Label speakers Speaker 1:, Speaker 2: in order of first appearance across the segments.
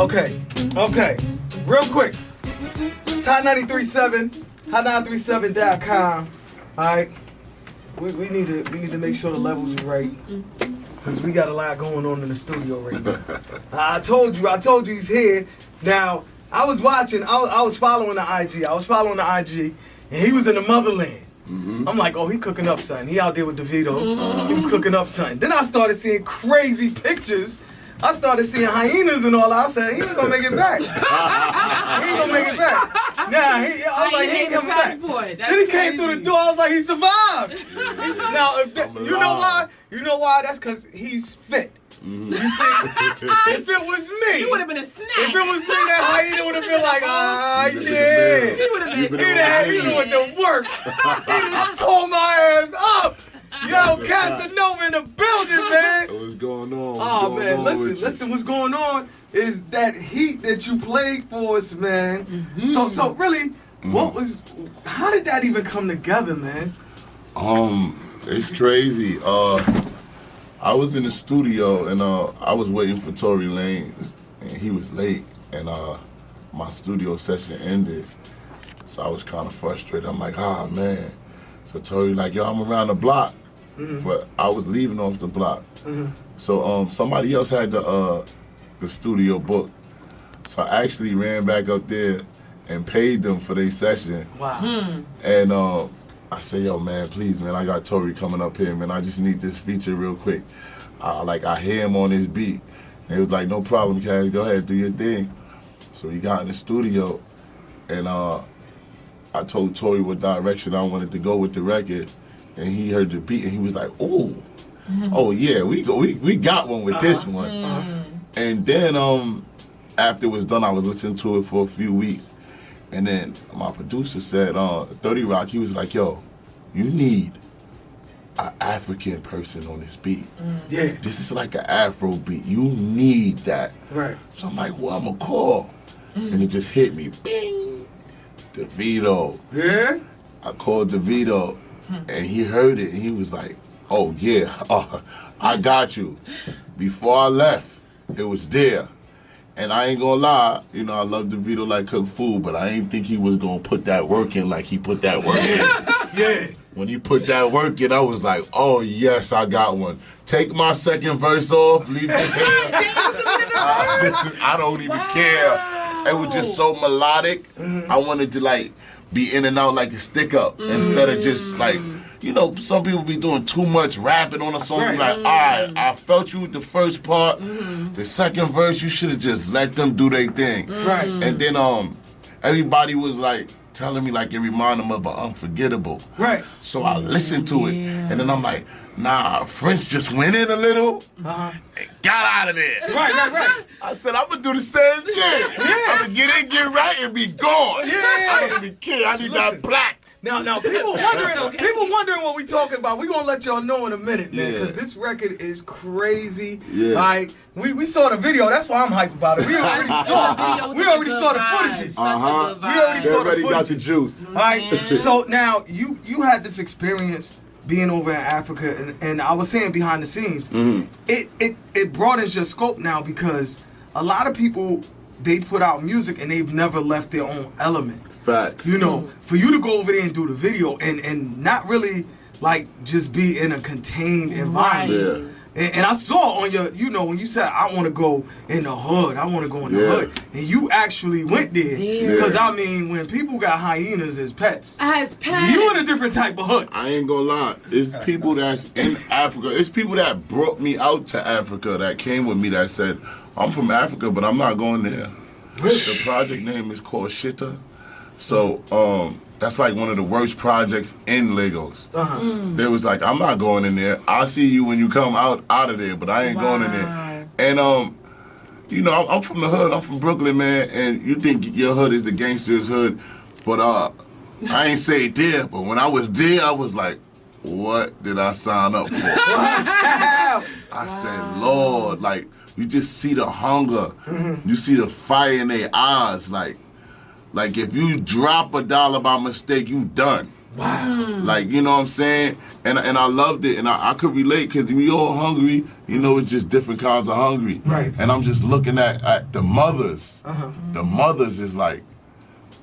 Speaker 1: Okay. Real quick. It's Hot 93.7, hot937.com. All right. We need to make sure the levels are right. Because we got a lot going on in the studio right now. I told you he's here. Now, I was watching, I was following the IG. And he was in the motherland. Mm-hmm. I'm like, oh, he cooking up something. He out there with DeVito. Mm-hmm. He was cooking up something. Then I started seeing crazy pictures. I started seeing hyenas and all that. I said, he ain't gonna make it back. He ain't gonna make it back. Nah, I was like, he ain't coming back. Then he came through the door. I was like, he survived. Now, you know why? You know why? That's because he's fit. Mm-hmm. You see, if it was me,
Speaker 2: you would have been a snack.
Speaker 1: If it was me, that hyena would have been like, yeah. He would have been. He went to work. He just tore my ass up. Yo, Casanova in the building, man.
Speaker 3: What's going on?
Speaker 1: Oh man, listen. What's going on is that heat that you played for us, man. Mm-hmm. So really, how did that even come together, man?
Speaker 3: It's crazy. I was in the studio and I was waiting for Tory Lanez and he was late and my studio session ended. So I was kind of frustrated. I'm like, man. So Tory like, yo, I'm around the block. Mm-hmm. But I was leaving off the block. Mm-hmm. So somebody else had the studio book. So I actually ran back up there and paid them for their session.
Speaker 1: Wow.
Speaker 3: And I said, yo, man, please, man, I got Tory coming up here, man. I just need this feature real quick. I hear him on his beat. And he was like, no problem, Cass, go ahead, do your thing. So he got in the studio, and I told Tory what direction I wanted to go with the record, and he heard the beat, and he was like, oh yeah, we got one with this one. And then after it was done, I was listening to it for a few weeks. And then my producer said, 30 Rock, he was like, yo, you need an African person on this beat.
Speaker 1: Yeah.
Speaker 3: This is like an Afro beat. You need that.
Speaker 1: Right.
Speaker 3: So I'm like, well, I'm going to call. And it just hit me. Bing. DeVito.
Speaker 1: Yeah?
Speaker 3: I called DeVito, and he heard it, and he was like, oh, yeah, I got you. Before I left, it was there. And I ain't gonna lie, you know, I love DeVito like Kung Fu, but I ain't think he was gonna put that work in like he put that work in.
Speaker 1: Yeah.
Speaker 3: When he put that work in, I was like, oh yes, I got one. Take my second verse off, leave this here. I don't even care. It was just so melodic. I wanted to like be in and out like a stick up instead of just like, you know, some people be doing too much rapping on a song. Right. Like, all right, I felt you with the first part. The second verse, you should have just let them do their thing.
Speaker 1: Right.
Speaker 3: And then everybody was like telling me like it reminded them of Unforgettable.
Speaker 1: Right.
Speaker 3: So I listened to it, and then I'm like, nah, French just went in a little and got out of there.
Speaker 1: Right.
Speaker 3: I said, I'm gonna do the same thing. I'm gonna get in, get right, and be gone.
Speaker 1: Yeah.
Speaker 3: I don't even care. I need that black.
Speaker 1: Now, people wondering what we talking about. We gonna let y'all know in a minute, man, because this record is crazy.
Speaker 3: Yeah.
Speaker 1: Like we saw the video. That's why I'm hyped about it. We already saw the footages.
Speaker 3: We already
Speaker 1: saw the footages.
Speaker 3: got the juice.
Speaker 1: All right. So now you had this experience being over in Africa, and I was saying behind the scenes, it broadens your scope now because a lot of people, they put out music and they've never left their own element.
Speaker 3: Facts.
Speaker 1: You know, for you to go over there and do the video and not really like just be in a contained environment.
Speaker 3: Yeah.
Speaker 1: And I saw on your, you know, when you said, I want to go in the hood, hood. And you actually went there. Because, I mean, when people got hyenas as pets, you in a different type of hood.
Speaker 3: I ain't gonna lie. It's people that's in Africa. It's people that brought me out to Africa that came with me that said, I'm from Africa, but I'm not going there. The project name is called Shitta. So, that's like one of the worst projects in Lagos. They was like, I'm not going in there. I'll see you when you come out of there, but I ain't going in there. And, you know, I'm from the hood. I'm from Brooklyn, man, and you think your hood is the gangster's hood, but I ain't say it there, but when I was there, I was like, what did I sign up for? I said, Lord, like, you just see the hunger. You see the fire in their eyes, like if you drop $1 by mistake, you done.
Speaker 1: Wow.
Speaker 3: Like, you know what I'm saying? And I loved it, and I could relate because we all hungry, You know, it's just different kinds of hungry.
Speaker 1: Right.
Speaker 3: And I'm just looking at the mothers. The mothers is like,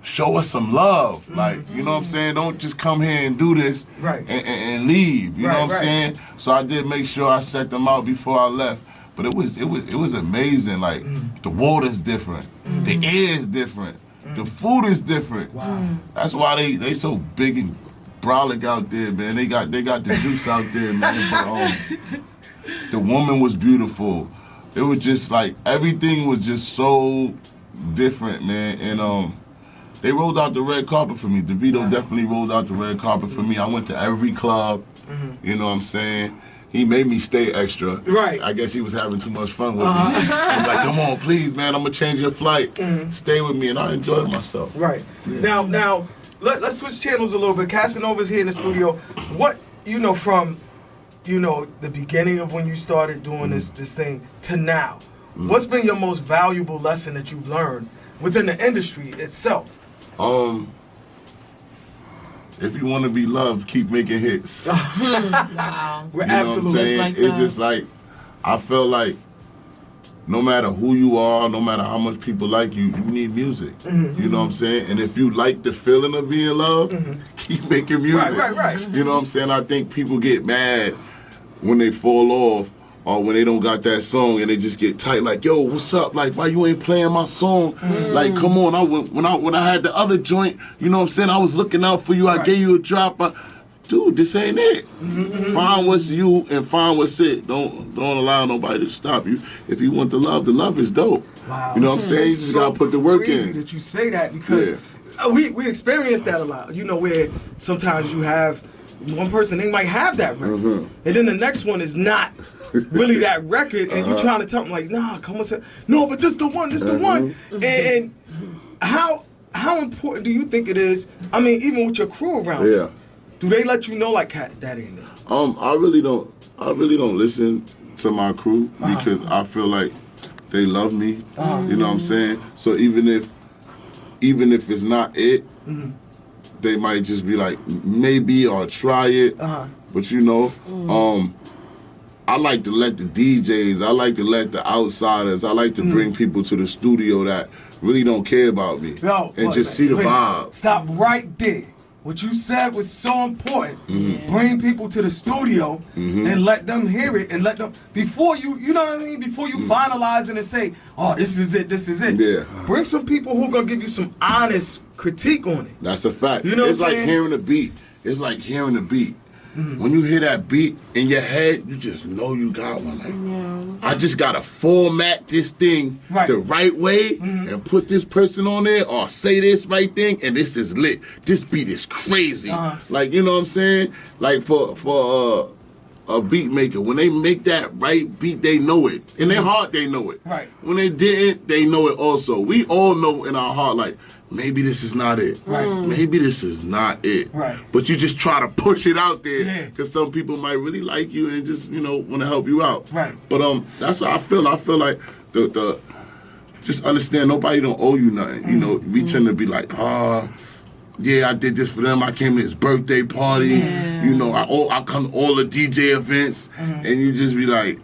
Speaker 3: show us some love. Like, you know what I'm saying? Don't just come here and do this and leave. You know what I'm saying? So I did make sure I set them out before I left. But it was amazing. Like, the water's different. The air is different. The food is different. Wow. That's why they so big and brolic out there, man. They got the juice out there, man. But, the woman was beautiful. It was just like, everything was just so different, man. And they rolled out the red carpet for me. DeVito definitely rolled out the red carpet for me. I went to every club, you know what I'm saying? He made me stay extra. Right. I guess he was having too much fun with me. He was like, come on, please, man, I'm gonna change your flight. Stay with me, and I enjoyed myself. Right.
Speaker 1: Yeah. Now, let's switch channels a little bit. Casanova's here in the studio. What, from, the beginning of when you started doing this thing to now, what's been your most valuable lesson that you've learned within the industry itself?
Speaker 3: If you want to be loved, keep making hits.
Speaker 2: Wow.
Speaker 1: We're absolutely
Speaker 2: like
Speaker 3: it's just like, I felt like no matter who you are, no matter how much people like you, you need music. You know what I'm saying? And if you like the feeling of being loved, keep making music.
Speaker 1: Right.
Speaker 3: You know what I'm saying? I think people get mad when they fall off or when they don't got that song and they just get tight, like, yo, what's up? Like, why you ain't playing my song? Like, come on. When I had the other joint, you know what I'm saying? I was looking out for you. I gave you a drop. Dude, this ain't it. Find what's you and find what's it. Don't allow nobody to stop you. If you want the love is dope.
Speaker 1: Wow.
Speaker 3: You know what I'm saying? You just gotta put the work
Speaker 1: crazy
Speaker 3: in.
Speaker 1: That you say that because we experience that a lot. Where sometimes you have one person, they might have that record, and then the next one is not really that record, and you're trying to tell them like, nah, come on, no, but this the one, and how important do you think it is? I mean, even with your crew around you, do they let you know like that ain't it? I
Speaker 3: really don't listen to my crew because I feel like they love me. You know what I'm saying? So even if it's not it, they might just be like, maybe, or try it. But I like to let the DJs, I like to let the outsiders, I like to bring people to the studio that really don't care about me see the vibe.
Speaker 1: Stop right there. What you said was so important. Bring people to the studio and let them hear it and let them, before you know what I mean? Before you finalize it and say, oh, this is it.
Speaker 3: Yeah.
Speaker 1: Bring some people who gonna give you some honest critique on it.
Speaker 3: That's a fact.
Speaker 1: You know
Speaker 3: it's
Speaker 1: what I'm
Speaker 3: like
Speaker 1: saying?
Speaker 3: hearing a beat. When you hear that beat in your head, you just know you got one. Like, I just gotta format this thing the right way and put this person on there or say this right thing, and this is lit. This beat is crazy. Like, you know what I'm saying? Like for a beat maker, when they make that right beat, they know it. In their heart, they know it. Right. When they didn't, they know it also. We all know in our heart, like, maybe this is not it. Right. Maybe this is not it. Right. But you just try to push it out there because some people might really like you and just, want to help you out. Right. But that's what I feel. I feel like the just understand nobody don't owe you nothing. We tend to be like, yeah, I did this for them. I came to his birthday party. I come to all the DJ events, and you just be like,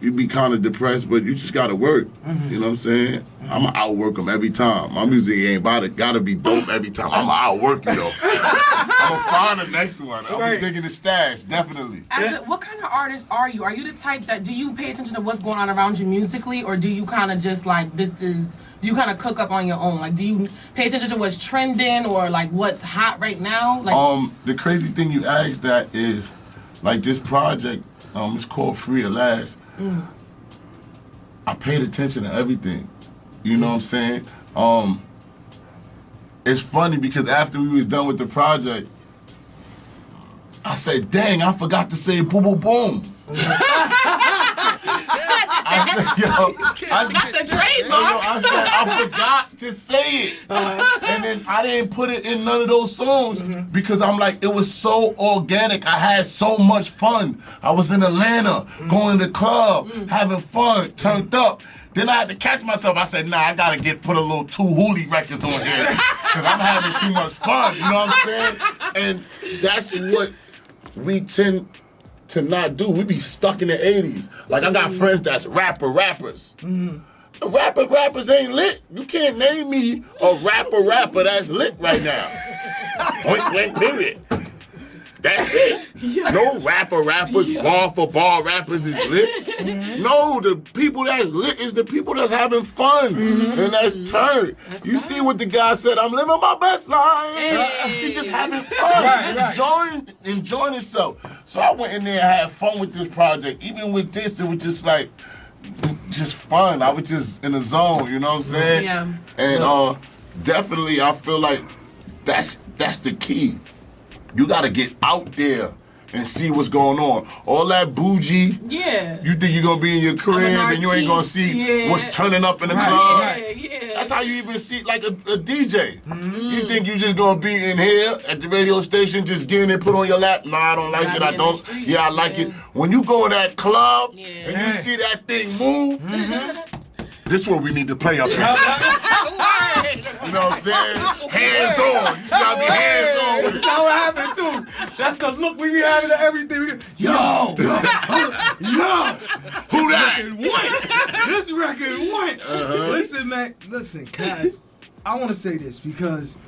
Speaker 3: you be kind of depressed, but you just gotta work. You know what I'm saying? I'ma outwork them every time. My music ain't gotta be dope every time. I'ma outwork you though. I'ma find the next one. I'll be digging the stash, definitely.
Speaker 2: What kind of artist are you? Are you the type that, do you pay attention to what's going on around you musically, or do you kind of just like, do you kind of cook up on your own? Like, do you pay attention to what's trending or like what's hot right now? Like,
Speaker 3: the crazy thing you asked that is, like this project, it's called Free at Last. I paid attention to everything. You know what I'm saying? It's funny because after we was done with the project, I said, dang, I forgot to say boom, boom, boom. I forgot to say it. And then I didn't put it in none of those songs because I'm like, it was so organic. I had so much fun. I was in Atlanta, going to the club, having fun, turned up. Then I had to catch myself. I said, nah, I gotta put a little two Hooli records on here because I'm having too much fun. You know what I'm saying? And that's what we tend to not do. We be stuck in the 80s. Like, I got friends that's rappers. Rappers ain't lit. You can't name me a rapper that's lit right now. Point blank period. That's it. No rappers, bar for bar rappers is lit. No, the people that's lit is the people that's having fun. And that's turned. You see what the guy said, I'm living my best life. He's just having fun. Enjoying himself. So I went in there and had fun with this project. Even with this, it was just like, just fun. I was just in the zone, you know what I'm saying?
Speaker 2: Yeah.
Speaker 3: And definitely I feel like that's the key. You gotta get out there and see what's going on. All that bougie, you think you're gonna be in your crib and you ain't gonna see what's turning up in the club. That's how you even see like a DJ. You think you just gonna be in here at the radio station just getting it put on your lap? Nah, I don't like it, I don't. I like it. When you go in that club and you see that thing move, this is what we need to play up here. You know what I'm saying? Hands on. You gotta be hands on with it.
Speaker 1: That's how it happened too. That's the look we be having to everything. Yo! Who
Speaker 3: that?
Speaker 1: This record went. Listen, man. Listen, Cass. I want to say this because,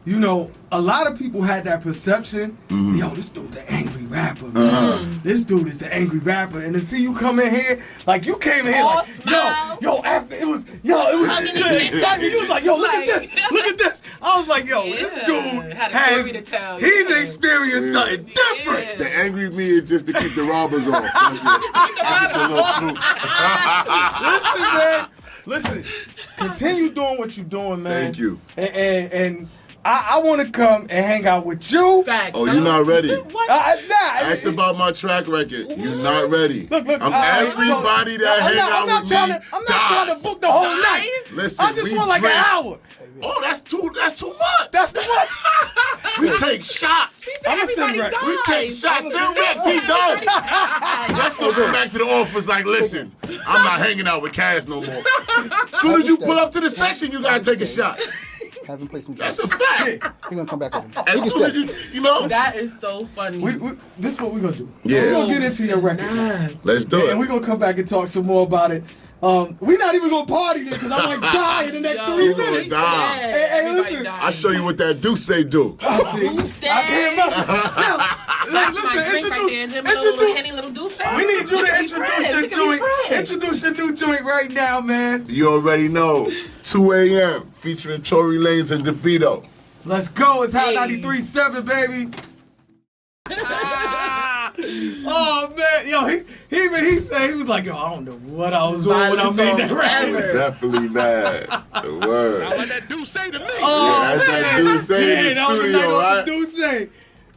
Speaker 1: you know, a lot of people had that perception. Yo, this dude's the angry rapper, man. This dude is the angry rapper. And to see you come in here, like you came in here like, after it was excitement. You was like, yo, look at this. I was like, yo, this dude he's experienced something different.
Speaker 3: The angry me is just to keep the robbers off.
Speaker 1: Listen, man. Listen, continue doing what you're doing, man.
Speaker 3: Thank you.
Speaker 1: And I want to come and hang out with you.
Speaker 2: Facts.
Speaker 3: Oh, you're not ready.
Speaker 1: That's
Speaker 3: about my track record. You're not ready.
Speaker 1: Look,
Speaker 3: I'm everybody that hang out with me.
Speaker 1: I'm not trying to book the whole night.
Speaker 3: Listen,
Speaker 1: I just want like an hour.
Speaker 3: Oh, that's too much.
Speaker 1: That's too much.
Speaker 3: We take shots.
Speaker 1: I'm a send Rex.
Speaker 3: We take shots. Send Rex, he done. Rex gonna come back to the office like, listen, I'm not hanging out with Cass no more. As soon as you pull up to the section, you gotta take a shot.
Speaker 4: Have him play some
Speaker 3: That's
Speaker 4: jazz.
Speaker 3: a fact.
Speaker 4: He's gonna come back with him.
Speaker 3: As soon as you know.
Speaker 2: That is so funny.
Speaker 1: This is what we're gonna do.
Speaker 3: Yeah.
Speaker 1: We're gonna get into your record.
Speaker 3: Let's do it.
Speaker 1: And we're gonna come back and talk some more about it. We're not even gonna party there because I might die in the next 3 minutes.
Speaker 3: Die.
Speaker 1: Hey, listen.
Speaker 3: I'll show you what that do.
Speaker 1: I can't mess it. Now, introduce. We need you to introduce your joint. Introduce your new joint right now, man.
Speaker 3: You already know. 2 a.m. featuring Tory Lanez and DeVito.
Speaker 1: Let's go. It's Hot 93.7, baby. Oh man, yo, he said he was like, yo, I don't know what I was doing when I made that record.
Speaker 3: Definitely mad. The word.
Speaker 5: Sound like that dude say to me.
Speaker 3: Oh, that's that dude say in the studio, right?
Speaker 1: Dude say.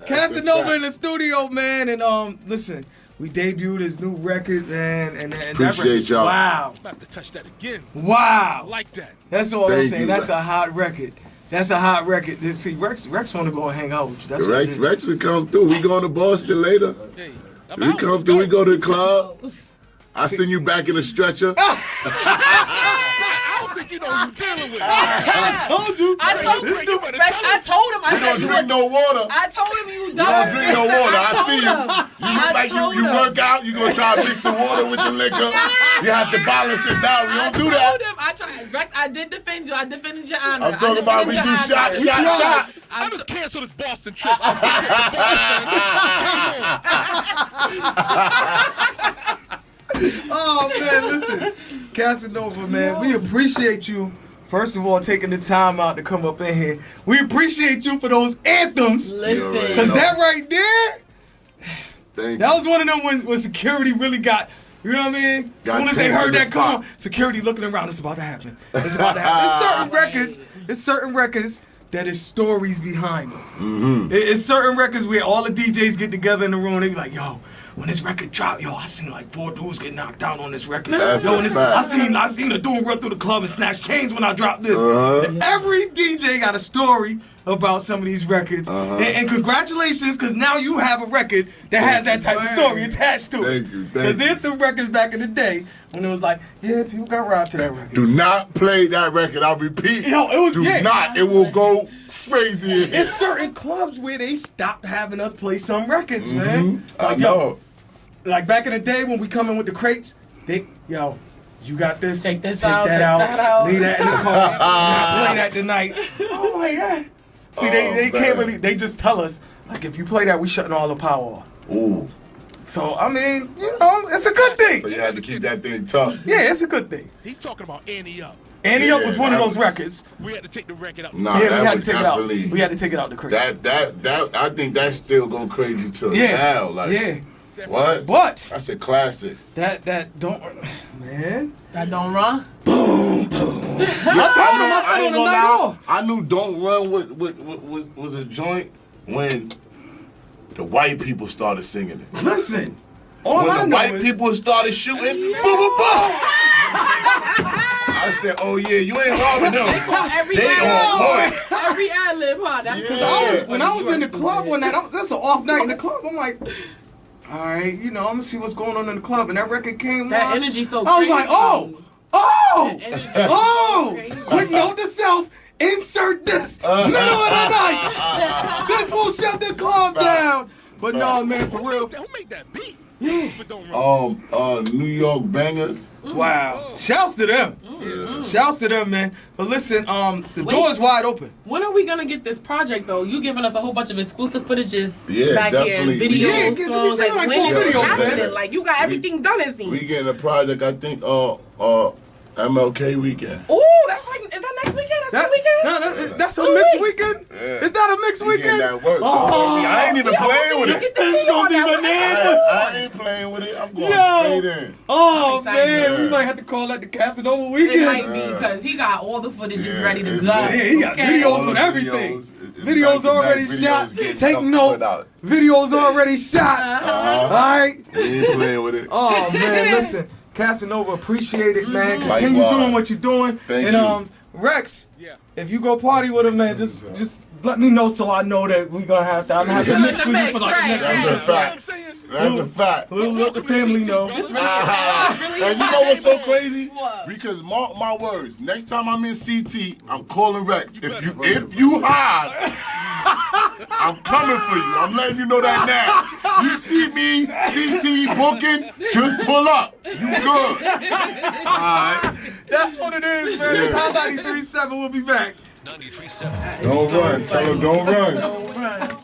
Speaker 1: Casanova in the studio, man, and listen, we debuted his new record, man, and
Speaker 3: appreciate y'all.
Speaker 1: Wow.
Speaker 5: I'm about to touch that again.
Speaker 1: Wow.
Speaker 5: I like that.
Speaker 1: That's all I'm saying.
Speaker 3: You,
Speaker 1: That's a hot record. That's a hot record. See, Rex want to go and hang out with you. That's
Speaker 3: Rex will come through. We going to Boston later.
Speaker 5: Hey,
Speaker 3: We come through. We go to the club. I send you back in a stretcher.
Speaker 5: I don't think you know who you're dealing with.
Speaker 1: I told you.
Speaker 2: I told him. I
Speaker 3: You don't drink no water.
Speaker 2: I told him you
Speaker 3: You don't drink no water. I see you. You look like you
Speaker 2: him.
Speaker 3: work out. You gonna try to mix the water with the liquor. You have to balance it down. We don't do that.
Speaker 2: I tried. Rex, I did defend you. I defended your honor.
Speaker 3: I'm talking about we do shot.
Speaker 5: I just cancel this Boston trip. I'm
Speaker 1: Oh man, listen, Casanova, man, we appreciate you. First of all, taking the time out to come up in here. We appreciate you for those anthems.
Speaker 2: Listen,
Speaker 1: Because that right there,
Speaker 3: Thank
Speaker 1: that
Speaker 3: you.
Speaker 1: was one of them when security really got, you know what I mean? As soon as they
Speaker 3: tense in
Speaker 1: heard
Speaker 3: the
Speaker 1: that come
Speaker 3: spot.
Speaker 1: on, security looking around, it's about to happen. It's about to happen. There's certain records that is stories behind them. It's certain records where all the DJs get together in the room and they be like, yo, when this record dropped, yo, I seen like 4 dudes get knocked down on this record.
Speaker 3: That's
Speaker 1: Yo,
Speaker 3: a
Speaker 1: and this,
Speaker 3: fact.
Speaker 1: I seen a dude run through the club and snatch chains when I dropped this. Every DJ got a story about some of these records. And congratulations, because now you have a record that has that type of story attached to it.
Speaker 3: Thank you.
Speaker 1: Because there's some records back in the day when it was like, yeah, people got robbed to that record.
Speaker 3: Do not play that record. I'll repeat.
Speaker 1: Yo, it was-
Speaker 3: Do
Speaker 1: yeah.
Speaker 3: not. It will go crazy in here.
Speaker 1: There's certain clubs where they stopped having us play some records, man.
Speaker 3: I
Speaker 1: Like,
Speaker 3: know.
Speaker 1: like back in the day when we come in with the crates, yo, you got this.
Speaker 2: Take this
Speaker 1: take
Speaker 2: out,
Speaker 1: that
Speaker 2: take
Speaker 1: out,
Speaker 2: that out.
Speaker 1: leave that in the car, play that tonight. I was like, yeah. See, they can't
Speaker 3: man.
Speaker 1: really. They just tell us like if you play that, we shutting all the power off.
Speaker 3: Ooh.
Speaker 1: So I mean, you know, it's a good thing.
Speaker 3: So you had to keep that thing tough.
Speaker 1: Yeah, it's a good thing.
Speaker 5: He's talking about Annie Up.
Speaker 1: Annie Up was one of
Speaker 3: that
Speaker 1: those records.
Speaker 5: We had to take the record out.
Speaker 3: Nah,
Speaker 1: Yeah, we
Speaker 3: that
Speaker 1: had to
Speaker 3: was
Speaker 1: take it out.
Speaker 3: definitely.
Speaker 1: We had to take it out the crate.
Speaker 3: That I think that's still going crazy till
Speaker 1: Yeah,
Speaker 3: now. Like,
Speaker 1: yeah.
Speaker 3: what?
Speaker 1: What?
Speaker 3: That's a classic.
Speaker 1: That don't, man.
Speaker 2: That don't run.
Speaker 1: I told him I said on the night off.
Speaker 3: I knew Don't Run was a joint when the white people started singing it.
Speaker 1: Listen, all
Speaker 3: When
Speaker 1: I
Speaker 3: the
Speaker 1: know
Speaker 3: white
Speaker 1: is
Speaker 3: people started shooting, boom, boom, boom. I said, oh yeah, you ain't harming them.
Speaker 2: Every
Speaker 3: They on point.
Speaker 2: Every ad lib, huh? That's
Speaker 3: Yeah.
Speaker 1: when I was in the club one night, that's an off night in the club. I'm like, all right, you know, I'm gonna see what's going on in the club, and that record came
Speaker 2: that
Speaker 1: on.
Speaker 2: energy so
Speaker 1: I was
Speaker 2: crazy.
Speaker 1: like,
Speaker 2: That energy so
Speaker 1: oh,
Speaker 2: crazy.
Speaker 1: quick note to self. Insert this middle of the night. This will shut the club down. But no, man, for real.
Speaker 5: Who made that beat?
Speaker 1: Yeah.
Speaker 5: But don't run.
Speaker 3: New York Bangers.
Speaker 1: Wow. Shouts to them.
Speaker 3: Yeah.
Speaker 1: Shouts to them, man. But listen, the door is wide open.
Speaker 2: When are we gonna get this project though? You giving us a whole bunch of exclusive footages
Speaker 3: Yeah,
Speaker 2: back
Speaker 3: definitely.
Speaker 2: here, videos,
Speaker 1: Yeah, it gets to be
Speaker 2: songs.
Speaker 1: seen like
Speaker 2: When
Speaker 1: full
Speaker 2: is it
Speaker 1: videos,
Speaker 2: happening?
Speaker 1: man.
Speaker 2: Like you got everything done, it seems.
Speaker 3: We getting a project, I think, MLK weekend.
Speaker 2: Ooh, that's like, is that next weekend? That's this weekend?
Speaker 1: No, that's a mixed weekend?
Speaker 3: Yeah.
Speaker 1: Is that a mixed
Speaker 3: We getting
Speaker 1: weekend?
Speaker 3: that work.
Speaker 1: Oh,
Speaker 3: I ain't even playing with it.
Speaker 1: It's gonna be bananas.
Speaker 3: I ain't playing with it. I'm going
Speaker 1: Yo.
Speaker 3: straight in.
Speaker 1: Oh,
Speaker 2: I'm excited.
Speaker 1: man, we might have to call that the Casanova
Speaker 2: It
Speaker 1: weekend.
Speaker 2: might be because he got all the footage just
Speaker 3: Yeah,
Speaker 2: ready to
Speaker 3: it's
Speaker 2: go.
Speaker 3: lit.
Speaker 1: Yeah, he got
Speaker 2: Okay.
Speaker 1: videos
Speaker 3: All
Speaker 1: with
Speaker 3: the
Speaker 1: everything.
Speaker 3: It's
Speaker 1: Videos
Speaker 3: back-to-back
Speaker 1: already
Speaker 3: videos
Speaker 1: shot.
Speaker 3: getting
Speaker 1: Take
Speaker 3: put
Speaker 1: note.
Speaker 3: out.
Speaker 1: Videos already shot. All right.
Speaker 3: We ain't playing with it.
Speaker 1: Oh man, listen, Casanova, appreciate it, man. Continue
Speaker 3: Likewise.
Speaker 1: doing what you're doing.
Speaker 3: Thank
Speaker 1: and
Speaker 3: you.
Speaker 1: Rex,
Speaker 5: Yeah.
Speaker 1: if you go party with him, man, just let me know so I know that we're gonna have to. I'm gonna have to mix with you for like the next
Speaker 2: Right,
Speaker 1: week.
Speaker 3: That's a fact. That's a fact.
Speaker 1: We'll let the family know.
Speaker 2: It's
Speaker 3: And
Speaker 2: really
Speaker 3: you know what's so crazy?
Speaker 2: What?
Speaker 3: Because mark my words, next time I'm in CT, I'm calling Rex. If you hide, I'm coming for you. I'm letting you know that now. You see me, CT booking, just pull up. You good. Alright.
Speaker 1: That's what it is, man. It's Hot 93.7. We'll be back.
Speaker 6: 93.7.
Speaker 3: Don't run. Tell her don't run.
Speaker 2: Don't run.